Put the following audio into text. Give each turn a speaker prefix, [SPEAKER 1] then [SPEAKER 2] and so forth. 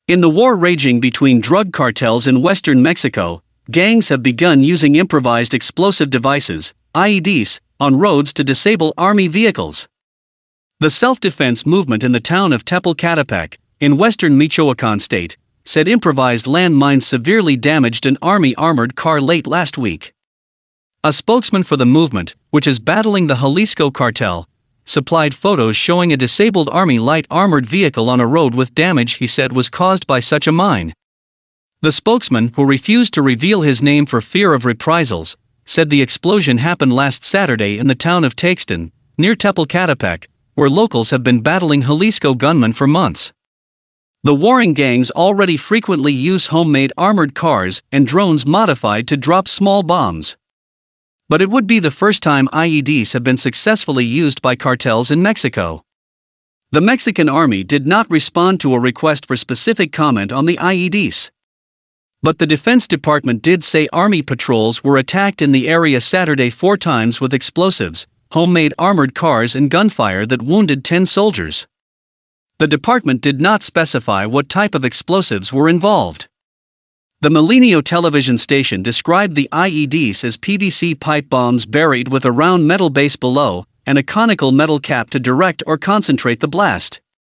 [SPEAKER 1] In the war raging between drug cartels in western Mexico, gangs have begun using improvised explosive devices, IEDs, on roads to disable army vehicles. The self-defense movement in the town of Tepalcatepec, in western Michoacan state, said improvised landmines severely damaged an army armored car late last week. A spokesman for the movement, which is battling the Jalisco cartel, supplied photos showing a disabled army light armored vehicle on a road with damage he said was caused by such a mine. The spokesman, who refused to reveal his name for fear of reprisals, said the explosion happened last Saturday in the town of Taixtan, near Tepalcatepec, where locals have been battling Jalisco gunmen for months. The warring gangs already frequently use homemade armored cars and drones modified to drop small bombs. But it would be the first time IEDs have been successfully used by cartels in Mexico. The Mexican army did not respond to a request for specific comment on the IEDs. But the Defense Department did say army patrols were attacked in the area Saturday 4 times with explosives, homemade armored cars and gunfire that wounded 10 soldiers. The department did not specify what type of explosives were involved. The Milenio television station described the IEDs as PVC pipe bombs buried with a round metal base below, and a conical metal cap to direct or concentrate the blast.